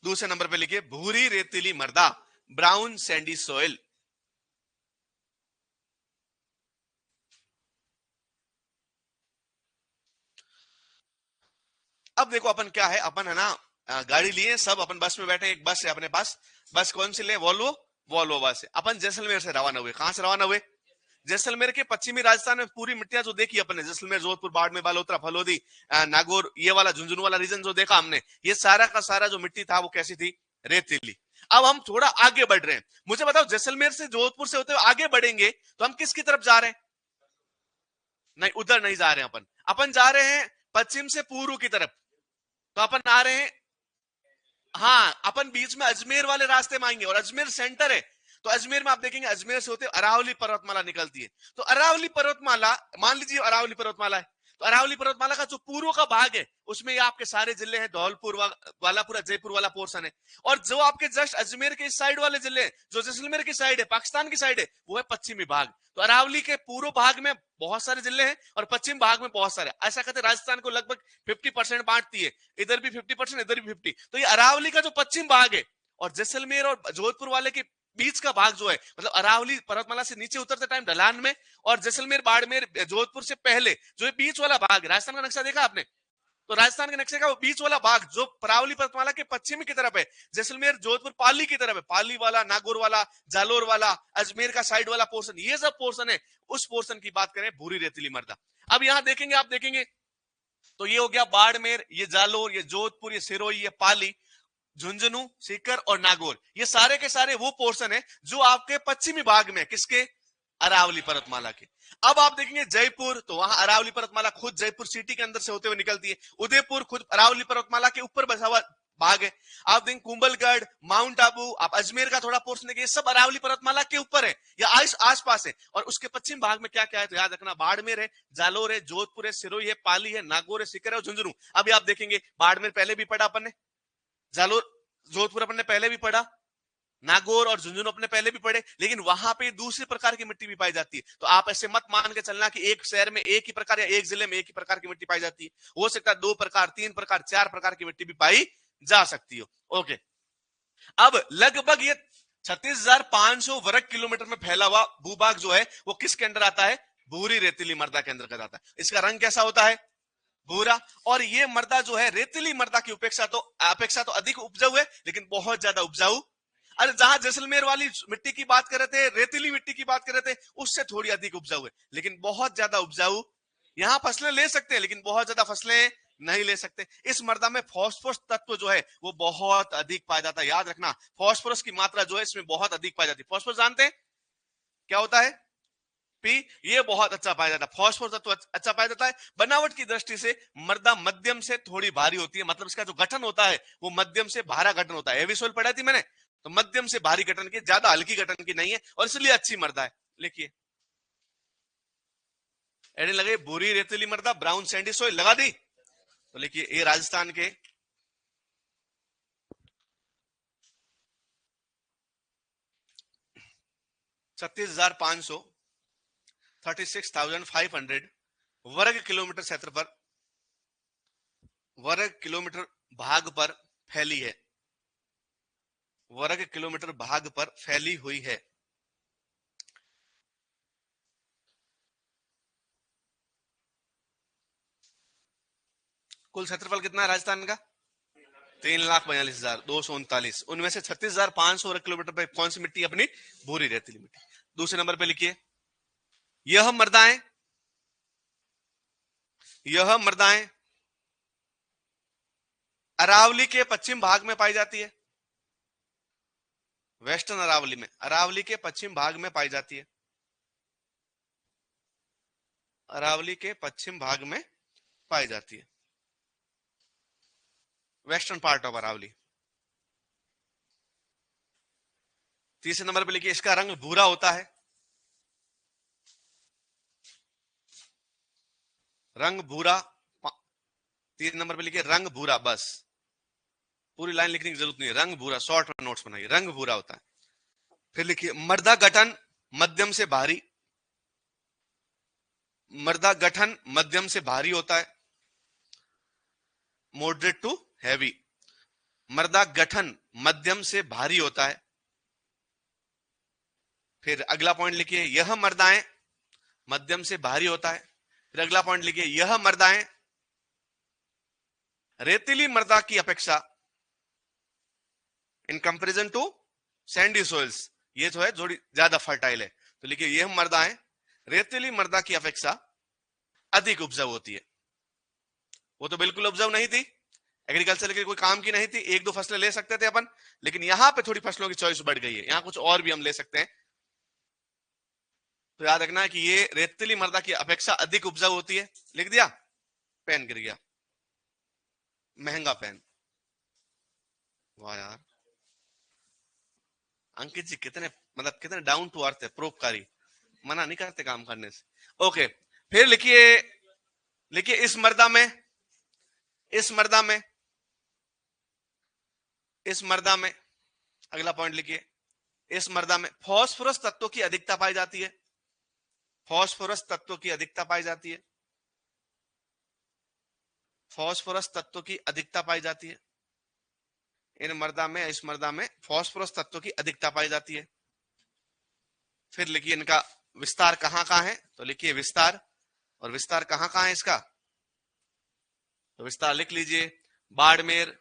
दूसरे नंबर पे लिखिए, भूरी रेतीली मृदा, ब्राउन सैंडी सोइल। अब देखो अपन क्या है, अपन है ना गाड़ी लिए सब, अपन बस में बैठे, एक बस है अपने पास। बस कौन सी ले? वॉल्वो। वॉल्वो बस है। अपन जैसलमेर से रवाना हुए। कहां से रवाना हुए? जैसलमेर के पश्चिमी राजस्थान में पूरी मिट्टियां जो देखी अपने, जैसलमेर, जोधपुर, बाड़मेर, बालोतरा, फलोदी, नागौर, ये वाला झुंझुनू वाला रीजन जो देखा हमने, ये सारा का सारा जो मिट्टी था वो कैसी थी? रेतीली। अब हम थोड़ा आगे बढ़ रहे हैं। मुझे बताओ, जैसलमेर से, जोधपुर से होते हुए आगे बढ़ेंगे तो हम किसकी तरफ जा रहे हैं? नहीं, उधर नहीं जा रहे हैं अपन। अपन जा रहे हैं पश्चिम से पूर्व की तरफ। तो अपन आ रहे हैं, हाँ, अपन बीच में अजमेर वाले रास्ते में आएंगे और अजमेर सेंटर है। तो अजमेर में आप देखेंगे, अजमेर से होते अरावली पर्वतमाला निकलती है। तो अरावली पर्वतमाला, मान लीजिए अरावली पर्वतमाला है, तो अरावली पर्वतमाला का जो पूर्व का भाग है उसमें ये आपके सारे जिले हैं, धौलपुर वाला पूरा जयपुर वाला पोर्शन है। और जो आपके जस्ट अजमेर के इस साइड वाले जिले हैं, जो जैसलमेर की साइड है, पाकिस्तान की साइड है, वो है पश्चिमी भाग। तो अरावली के पूर्व भाग में बहुत सारे जिले हैं और पश्चिम भाग में बहुत सारे, ऐसा कहते राजस्थान को लगभग 50% बांटती है, इधर भी 50%, इधर भी 50। तो ये अरावली का जो पश्चिम भाग है और जैसलमेर और जोधपुर वाले के बीच का भाग जो है, मतलब अरावली पर्वतमाला से नीचे उतरते टाइम ढलान में, और जैसलमेर, बाड़मेर, जोधपुर से पहले जो ये बीच वाला भाग है, राजस्थान का नक्शा देखा आपने? तो राजस्थान के नक्शे का वो बीच वाला भाग जो अरावली पर्वतमाला के पश्चिमी की तरफ है, जैसलमेर, जोधपुर, पाली की तरफ है, पाली वाला, नागौर वाला, जालोर वाला, अजमेर का साइड वाला पोर्शन, ये सब पोर्शन है। उस पोर्शन की बात करें, भूरी रेतीली मृदा। अब यहां देखेंगे, आप देखेंगे तो ये हो गया बाड़मेर, ये जालोर, ये जोधपुर, ये सिरोही, ये पाली, झुंझुनू, सीकर और नागौर, ये सारे के सारे वो पोर्शन है जो आपके पश्चिमी भाग में, किसके? अरावली पर्वतमाला के। अब आप देखेंगे जयपुर, तो वहां अरावली पर्वतमाला खुद जयपुर सिटी के अंदर से होते हुए निकलती है। उदयपुर खुद अरावली पर्वतमाला के ऊपर बसा हुआ भाग है। आप देखेंगे कुंभलगढ़, माउंट आबू, आप अजमेर का थोड़ा पोर्शन है, ये सब अरावली पर्वतमाला के ऊपर है या आस पास है। और उसके पश्चिम भाग में क्या क्या है, तो याद रखना, बाड़मेर है, जालोर है, जोधपुर है, सिरोही है, पाली है, नागौर है, सीकर है और झुंझुनू। अभी आप देखेंगे बाड़मेर पहले भी पढ़ा अपन ने, जालोर, जोधपुर अपन ने पहले भी पढ़ा, नागौर और झुंझुनू अपने पहले भी पढ़े, लेकिन वहां पे दूसरी प्रकार की मिट्टी भी पाई जाती है। तो आप ऐसे मत मान के चलना कि एक शहर में एक ही प्रकार या एक जिले में एक ही प्रकार की मिट्टी पाई जाती है। हो सकता है 2 प्रकार, 3 प्रकार, 4 प्रकार की मिट्टी भी पाई जा सकती हो। ओके, अब लगभग ये 36,500 वर्ग किलोमीटर में फैला हुआ भूभाग जो है वो किसके अंदर आता है? भूरी रेतीली मृदा के अंदर आता है। इसका रंग कैसा होता है? भूरा। और ये मृदा जो है रेतीली मृदा की अपेक्षा तो अधिक उपजाऊ है, लेकिन बहुत ज्यादा उपजाऊ। अरे जहां जैसलमेर वाली मिट्टी की बात कर रहे थे, रेतीली मिट्टी की बात कर रहे थे, उससे थोड़ी अधिक उपजाऊ है, लेकिन बहुत ज्यादा उपजाऊ। यहां फसलें ले सकते हैं लेकिन बहुत ज्यादा फसलें नहीं ले सकते। इस मृदा में फास्फोरस तत्व जो है वो बहुत अधिक पाया जाता है। याद रखना, फास्फोरस की मात्रा जो है इसमें बहुत अधिक पाई जाती है। फास्फोरस जानते हैं क्या होता है? पी, ये बहुत अच्छा पाया जाता है। फास्फोरस तत्व अच्छा पाया जाता है। बनावट की दृष्टि से मृदा मध्यम से थोड़ी भारी होती है, मतलब इसका जो गठन होता है वो मध्यम से भारा गठन होता है। हेवी सोइल पढ़ा थी मैंने, तो मध्यम से भारी गठन की, ज्यादा हल्की गठन की नहीं है, और इसलिए अच्छी मृदा है। लिखिए, एडिन लगे, भूरी रेतीली मृदा, ब्राउन सैंडी सोइल लगा दी। तो लिखिए, ये राजस्थान के 36,500 36,500 वर्ग किलोमीटर क्षेत्र पर, वर्ग किलोमीटर भाग पर फैली है, वर्ग किलोमीटर भाग पर फैली हुई है। कुल क्षेत्रफल कितना है राजस्थान का? 3,42,239। उनमें से 36,500 वर्ग किलोमीटर पर कौन सी मिट्टी अपनी? भूरी रेतीली मिट्टी। दूसरे नंबर पे लिखिए, यह मृदाएं, यह मृदाएं अरावली के पश्चिम भाग में पाई जाती है। वेस्टर्न अरावली में, अरावली के पश्चिम भाग में पाई जाती है, अरावली के पश्चिम भाग में पाई जाती है, वेस्टर्न पार्ट ऑफ अरावली। तीसरे नंबर पे लिखिए, इसका रंग भूरा होता है, रंग भूरा। 3 नंबर पे लिखिए, रंग भूरा, बस पूरी लाइन लिखने की जरूरत नहीं है, रंग भूरा, शॉर्ट में नोट्स बनाइए, रंग भूरा होता है। फिर लिखिए, मृदा गठन मध्यम से भारी, मृदा गठन मध्यम से भारी होता है, मॉडरेट टू हैवी, मृदा गठन मध्यम से भारी होता है। फिर अगला पॉइंट लिखिए, यह मृदाएं मध्यम से भारी होता है। फिर अगला पॉइंट लिखिए, यह मृदाएं रेतीली मृदा की अपेक्षा in comparison to sandy soils, ये जो है थोड़ी ज्यादा फर्टाइल है, तो लिखिए ये मृदा है रेतीली मृदा की अपेक्षा अधिक उपजाऊ होती है। वो तो बिल्कुल उपजाऊ नहीं थी, एग्रीकल्चर के कोई काम की नहीं थी, एक दो फसलें ले सकते थे अपन, लेकिन यहां पे थोड़ी फसलों की चॉइस बढ़ गई है, यहां कुछ और भी हम ले सकते हैं। तो याद रखना है कि ये रेतीली मृदा की अपेक्षा अधिक उपजाऊ होती है। लिख दिया, पेन गिर गया, महंगा पेन। वाह यार अंकित जी कितने मतलब कितने डाउन टू अर्थ है, परोपकारी, मना नहीं करते काम करने से। ओके फिर लिखिए, लिखिए इस मृदा में, इस मृदा में, इस मृदा में, अगला पॉइंट लिखिए, इस मृदा में फास्फोरस तत्वों की अधिकता पाई जाती है, फास्फोरस तत्वों की अधिकता पाई जाती है, फास्फोरस तत्वों की अधिकता पाई जाती है इन मृदा में, इस मृदा में फास्फोरस तत्वों की अधिकता पाई जाती है। फिर लिखिए इनका विस्तार कहां कहां है, तो लिखिए विस्तार, और विस्तार कहां कहां है इसका, तो विस्तार लिख लीजिए, बाड़मेर,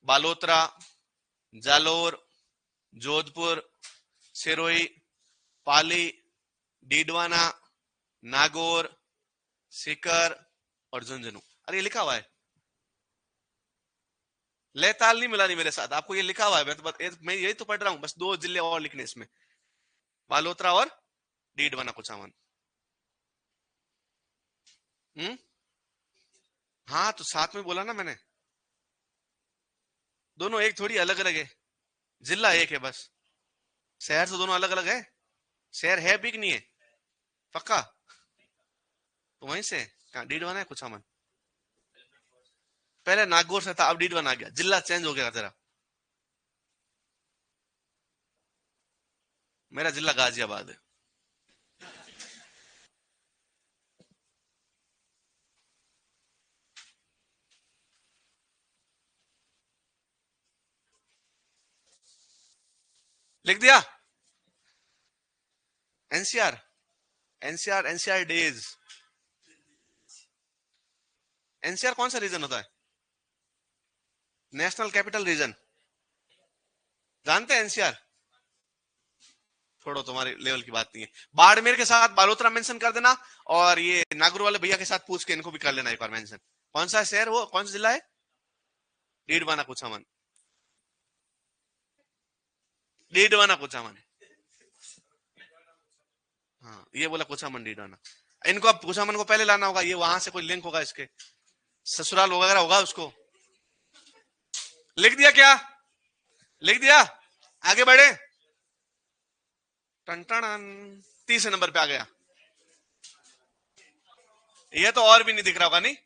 बालोतरा, जालोर, जोधपुर, सिरोही, पाली, डीडवाना, नागौर, सीकर और झुंझुनू। अरे ये लिखा हुआ है, लेताल नहीं मिला नहीं मेरे साथ, आपको ये लिखा हुआ है, मैं यही तो पढ़ रहा हूं, बस दो जिले और लिखने इसमें, बालोतरा और डीडवाना कुचामन। हाँ तो साथ में बोला ना मैंने, दोनों एक थोड़ी अलग अलग है, जिला एक है बस, शहर तो दोनों अलग अलग है, शहर है भी कि नहीं है, पक्का, तो वहीं से कहा डीडवाना है कुचामन, पहले नागौर से था अब डीडवाना आ गया, जिला चेंज हो गया तेरा, मेरा जिला गाजियाबाद है। लिख दिया, NCR, NCR, NCR days, NCR कौन सा रीजन होता है, नेशनल कैपिटल रीजन, जानते हैं एनसीआर, छोड़ो तुम्हारे लेवल की बात नहीं है। बाड़मेर के साथ बालोतरा मेंशन कर देना, और ये नागौर वाले भैया के साथ पूछ के इनको भी कर लेना एक बार मेंशन, कौन सा शहर, वो कौन सा जिला है, डीडवाना कुचामन, डीडवाना कुचामन, हाँ ये बोला कुचामन डीडवाना, इनको अब कुचामन को पहले लाना होगा, ये वहां से कोई लिंक होगा, इसके ससुराल वगैरह होगा उसको। लिख दिया क्या, लिख दिया, आगे बढ़े, टन टन, तीसरे नंबर पे आ गया, ये तो और भी नहीं दिख रहा होगा, नहीं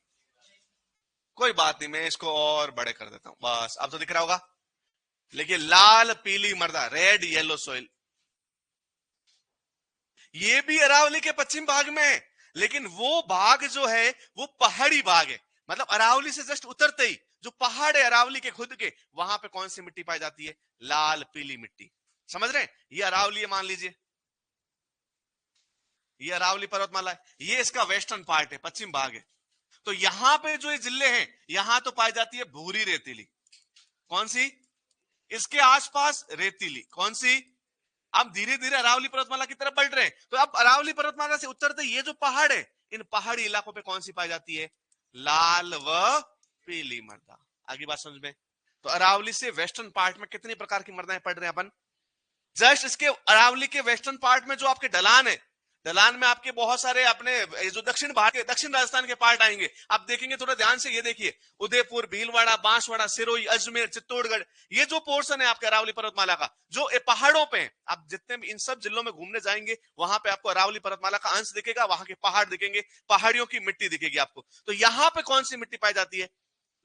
कोई बात नहीं, मैं इसको और बड़े कर देता हूं, बस अब तो दिख रहा होगा। देखिए लाल पीली मृदा, रेड येलो सोइल, ये भी अरावली के पश्चिम भाग में है, लेकिन वो भाग जो है वो पहाड़ी भाग है, मतलब अरावली से जस्ट उतरते ही जो पहाड़ है अरावली के खुद के, वहां पे कौन सी मिट्टी पाई जाती है, लाल पीली मिट्टी, समझ रहे हैं, ये अरावली है मान लीजिए, ये अरावली पर्वतमाला है, ये इसका वेस्टर्न पार्ट है, पश्चिम भाग है, तो यहां पे जो ये जिले हैं यहां तो पाई जाती है भूरी रेतीली, कौन सी, इसके आसपास रेतीली, कौन सी, अब धीरे धीरे अरावली पर्वतमाला की तरफ बढ़ रहे हैं, तो अब अरावली पर्वतमाला से उतरते ये जो पहाड़ है, इन पहाड़ी इलाकों पे कौन सी पाई जाती है, लाल व पीली मृदा। आगे बात समझ में, तो अरावली से वेस्टर्न पार्ट में कितनी प्रकार की मृदाएं पढ़ रहे हैं अपन, जस्ट इसके अरावली के वेस्टर्न पार्ट में जो आपके ढलान है, ढलान में आपके बहुत सारे अपने जो दक्षिण भारत के, दक्षिण राजस्थान के पार्ट आएंगे, आप देखेंगे थोड़ा ध्यान से, ये देखिए उदयपुर, भीलवाड़ा, बांसवाड़ा, सिरोही, अजमेर, चित्तौड़गढ़, ये जो पोर्शन है आपके अरावली पर्वतमाला का जो पहाड़ों पे है, आप जितने भी इन सब जिलों में घूमने जाएंगे वहां पे आपको अरावली पर्वतमाला का अंश दिखेगा, वहां के पहाड़ दिखेंगे, पहाड़ियों की मिट्टी दिखेगी आपको, तो यहां पे कौन सी मिट्टी पाई जाती है,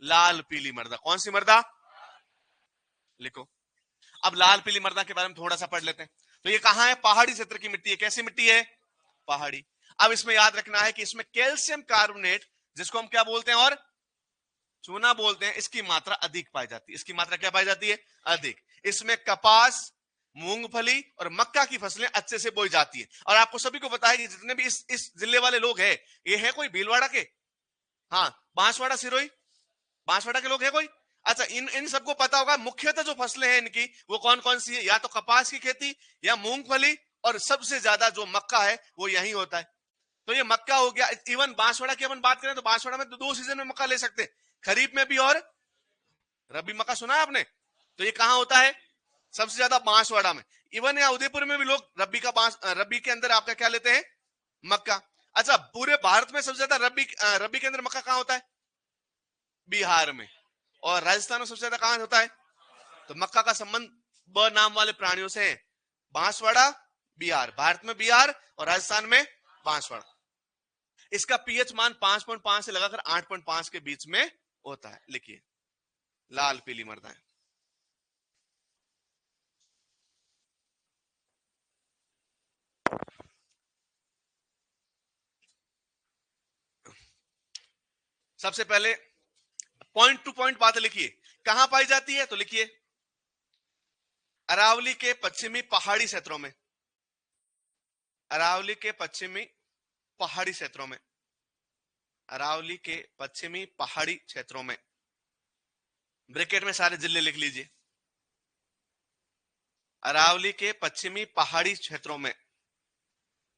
लाल पीली मृदा, कौन सी मृदा, लिखो। अब लाल पीली मृदा के बारे में थोड़ा सा पढ़ लेते हैं, तो ये कहां है, पहाड़ी क्षेत्र की मिट्टी है, कैसी मिट्टी है, पहाड़ी। अब इसमें याद रखना है कि इसमें कैल्शियम कार्बोनेट, जिसको हम क्या बोलते हैं, और चूना बोलते हैं, इसकी मात्रा अधिक पाई जाती है, इसकी मात्रा क्या पाई जाती है, अधिक। इसमें कपास, मूंगफली और मक्का की फसलें अच्छे से बोई जाती है, और आपको सभी को पता है कि जितने भी इस जिले वाले लोग हैं, ये है कोई भीलवाड़ा के, हाँ बांसवाड़ा, सिरोही, बांसवाड़ा के लोग हैं कोई? अच्छा, इन इन सबको पता होगा मुख्यतः जो फसलें हैं इनकी वो कौन कौन सी है, या तो कपास की खेती या मूंगफली, और सबसे ज्यादा जो मक्का है वो यही होता है। तो ये मक्का हो गया। इवन बांसवाड़ा की अपन बात करें तो बांसवाड़ा में तो 2 सीजन में मक्का ले सकते हैं, खरीफ में भी और रबी मक्का। सुना है आपने? तो ये कहां होता है? सबसे ज्यादा बांसवाड़ा में। इवन या उदयपुर में भी लोग रबी के अंदर आपका क्या लेते हैं? मक्का। अच्छा, पूरे भारत में सबसे ज्यादा रबी के अंदर मक्का कहां होता है? बिहार में। और राजस्थान में सबसे ज्यादा कहां होता है? तो मक्का का संबंध ब नाम वाले प्राणियों से है। बांसवाड़ा बिहार, भारत में बिहार और राजस्थान में बांसवाड़ा। इसका पीएच मान 5.5 से लगाकर 8.5 के बीच में होता है। लिखिए, लाल पीली मृदाएं। सबसे पहले पॉइंट टू पॉइंट बात लिखिए, कहां पाई जाती है? तो लिखिए, अरावली के पश्चिमी पहाड़ी क्षेत्रों में। अरावली के पश्चिमी पहाड़ी क्षेत्रों में। अरावली के पश्चिमी पहाड़ी क्षेत्रों में। ब्रैकेट में सारे जिले लिख लीजिए। अरावली के पश्चिमी पहाड़ी क्षेत्रों में।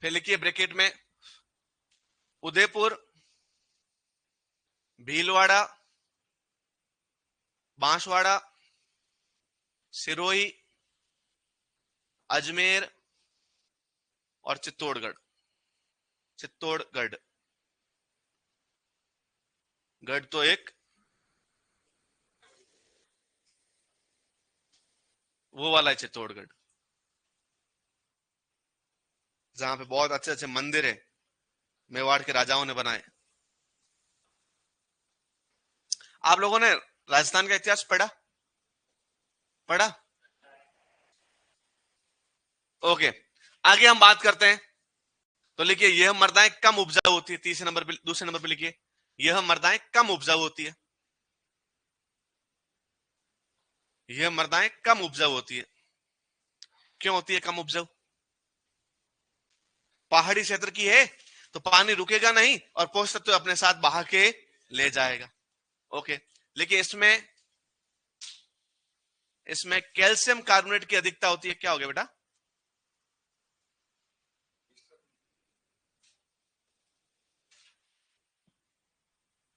फिर लिखिए ब्रैकेट में उदयपुर, भीलवाड़ा, बांसवाड़ा, सिरोही, अजमेर और चित्तौड़गढ़। चित्तौड़गढ़, गढ़ तो एक वो वाला है चित्तौड़गढ़, जहां पे बहुत अच्छे अच्छे मंदिर है, मेवाड़ के राजाओं ने बनाए। आप लोगों ने राजस्थान का इतिहास पढ़ा? पढ़ा? ओके, आगे हम बात करते हैं। तो लिखिए, यह मृदाएं कम उपजाऊ होती है। तीसरे नंबर पे, दूसरे नंबर पे लिखिए, यह मृदाएं कम उपजाऊ होती है। यह मृदाएं कम उपजाऊ होती है। क्यों होती है कम उपजाऊ? पहाड़ी क्षेत्र की है तो पानी रुकेगा नहीं और पोषक तत्व अपने साथ बहा के ले जाएगा। ओके, लेकिन इसमें कैल्शियम कार्बोनेट की अधिकता होती है। क्या हो गया बेटा?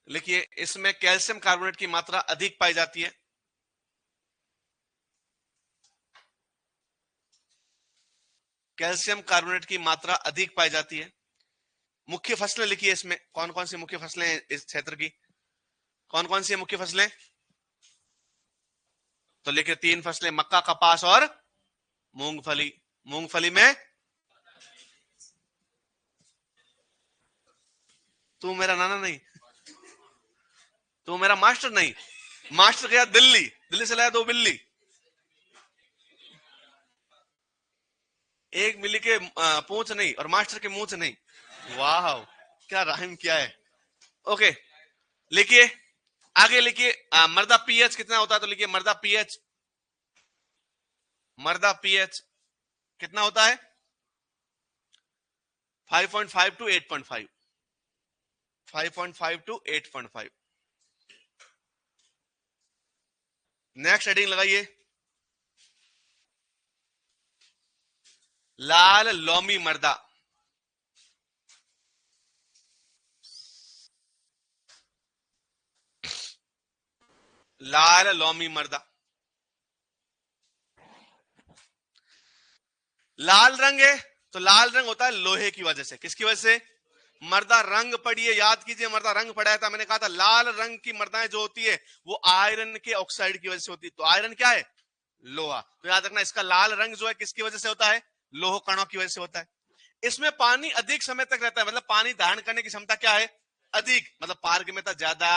लिखिए, इसमें कैल्शियम कार्बोनेट की मात्रा अधिक पाई जाती है। कैल्शियम कार्बोनेट की मात्रा अधिक पाई जाती है। मुख्य फसलें लिखिए, इसमें कौन कौन सी मुख्य फसलें हैं इस क्षेत्र की? कौन कौन सी मुख्य फसलें? तो लिखिए 3 फसलें, मक्का, कपास और मूंगफली। मूंगफली में तू मेरा नाना नहीं, तू मेरा मास्टर नहीं। मास्टर गया दिल्ली, दिल्ली से लाया 2 बिल्ली। एक बिल्ली के पूंछ नहीं और मास्टर के मूंछ नहीं। वाह, क्या राइम किया है। ओके, लिखिए आगे, लिखिए मर्दा पीएच कितना होता है? तो लिखिए मर्दा पीएच कितना होता है? 5.5 टू 8.5। 5.5 टू 8.5। नेक्स्ट हेडिंग लगाइए, लाल लोमी मर्दा। लाल लोमी मर्दा। लाल रंग है तो लाल रंग होता है लोहे की वजह से। किसकी वजह से? मर्दा रंग पढ़िए, याद कीजिए, मर्दा रंग पढ़ाया था मैंने, कहा था लाल रंग की मर्दाएं जो होती है वो आयरन के ऑक्साइड की वजह से होती है। तो आयरन क्या है? लोहा। तो याद रखना, इसका लाल रंग जो है किसकी वजह से होता है? लोह कणों की वजह से होता है। इसमें पानी अधिक समय तक रहता है, मतलब पानी धारण करने की क्षमता क्या है? अधिक, मतलब पारगम्यता ज्यादा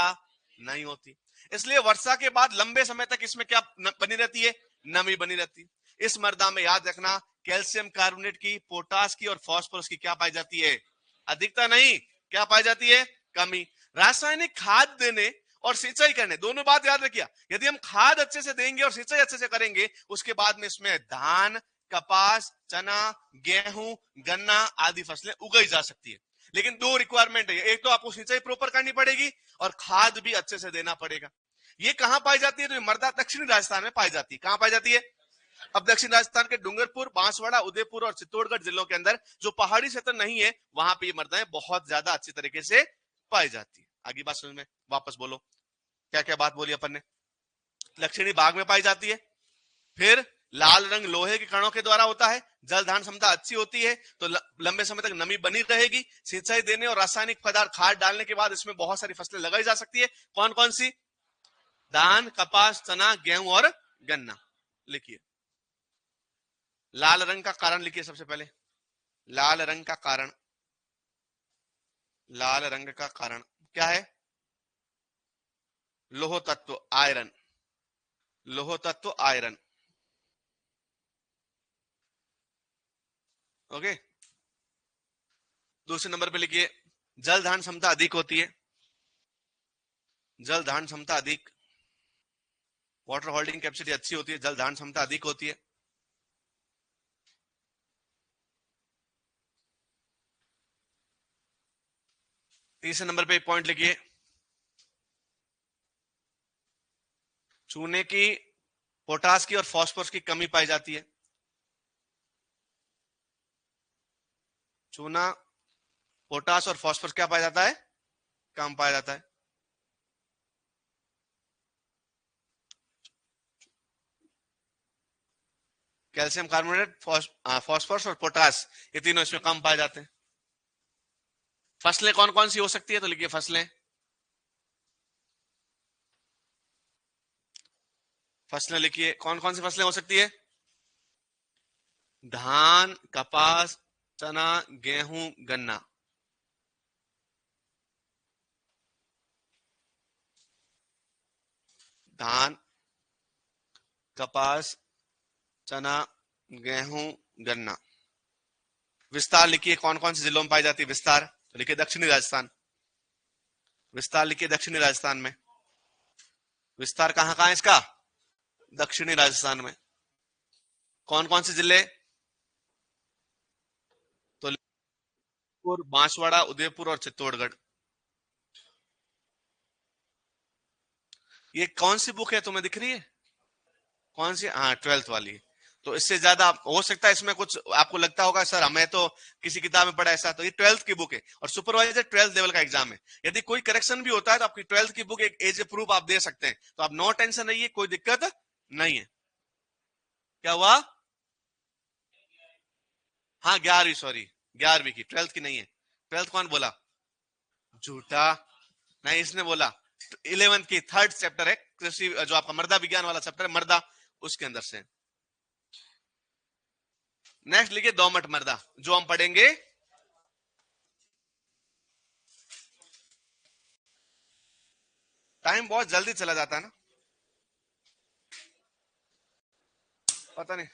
नहीं होती। इसलिए वर्षा के बाद लंबे समय तक इसमें क्या बनी रहती है? नमी बनी रहती है। इस मृदा में याद रखना, कैल्शियम कार्बोनेट की, पोटास की और फास्फोरस की क्या पाई जाती है? अधिकता नहीं, क्या पाई जाती है? कमी। रासायनिक खाद देने और सिंचाई करने, दोनों बात याद रखिए। यदि हम खाद अच्छे से देंगे और सिंचाई अच्छे से करेंगे, उसके बाद में इसमें धान, कपास, चना, गेहूं, गन्ना आदि फसलें उगाई जा सकती है। लेकिन 2 रिक्वायरमेंट है, एक तो आपको सिंचाई प्रॉपर करनी पड़ेगी और खाद भी अच्छे से देना पड़ेगा। ये कहां पाई जाती है? तो मृदा दक्षिणी राजस्थान में पाई जाती है। कहां पाई जाती है? अब दक्षिण राजस्थान के डूंगरपुर, बांसवाड़ा, उदयपुर और चित्तौड़गढ़ जिलों के अंदर जो पहाड़ी क्षेत्र नहीं है, वहां पे ये मृदाएं बहुत ज्यादा अच्छी तरीके से पाई जाती है। आगे बात समझ में, वापस बोलो क्या क्या बात बोली अपन ने। दक्षिणी भाग में पाई जाती है। फिर लाल रंग लोहे के कणों के द्वारा होता है। जल धारण क्षमता अच्छी होती है, तो लंबे समय तक नमी बनी रहेगी। सिंचाई देने और रासायनिक पदार्थ खाद डालने के बाद इसमें बहुत सारी फसलें लगाई जा सकती है। कौन कौन सी? धान, कपास, चना, गेहूं और गन्ना। लिखिए लाल रंग का कारण, लिखिए सबसे पहले लाल रंग का कारण। लाल रंग का कारण क्या है? लोह तत्व आयरन। लोह तत्व आयरन। ओके। दूसरे नंबर पे लिखिए जल धारण क्षमता अधिक होती है। जल धारण क्षमता अधिक, वाटर होल्डिंग कैपेसिटी अच्छी होती है, जल धारण क्षमता अधिक होती है। तीसरे नंबर पे पॉइंट लिखिए चूने की, पोटास की और फास्फोरस की कमी पाई जाती है। चूना, पोटास और फास्फोरस क्या पाया जाता है? कम पाया जाता है। कैल्शियम कार्बोनेट, फास्फोरस और पोटास, ये तीनों इसमें कम पाए जाते हैं। फसलें कौन कौन सी हो सकती है? तो लिखिए फसलें। फसलें लिखिए कौन कौन सी फसलें हो सकती है? धान, कपास, चना, गेहूं, गन्ना। धान, कपास, चना, गेहूं, गन्ना। विस्तार लिखिए कौन कौन से जिलों में पाई जाती है? विस्तार तो लिखिए दक्षिणी राजस्थान। विस्तार लिखिए दक्षिणी राजस्थान में। विस्तार कहां कहां है इसका? दक्षिणी राजस्थान में। कौन कौन से जिले? तो जयपुर, बांसवाड़ा, उदयपुर और चित्तौड़गढ़। ये कौन सी बुक है तुम्हें दिख रही है? कौन सी? हाँ, 12th वाली। तो इससे ज्यादा हो सकता है इसमें कुछ आपको लगता होगा सर हमें तो किसी किताब में पढ़ा ऐसा, तो ये 12th की बुक है और सुपरवाइजर 12th लेवल का एग्जाम है। यदि कोई करेक्शन भी होता है तो आपकी 12th की बुक एक एज ए प्रूफ आप दे सकते हैं, तो आप नो टेंशन रहिए, कोई दिक्कत नहीं है। क्या हुआ? हाँ 11वीं, सॉरी 11वीं की, 12th की नहीं है। 12th कौन बोला? झूठा, नहीं इसने बोला। 11th की 3rd चैप्टर है, कृषि जो आपका मृदा विज्ञान वाला चैप्टर है, मृदा, उसके अंदर से। नेक्स्ट लिखिए दोमट मृदा, जो हम पढ़ेंगे। टाइम बहुत जल्दी चला जाता है ना, पता नहीं।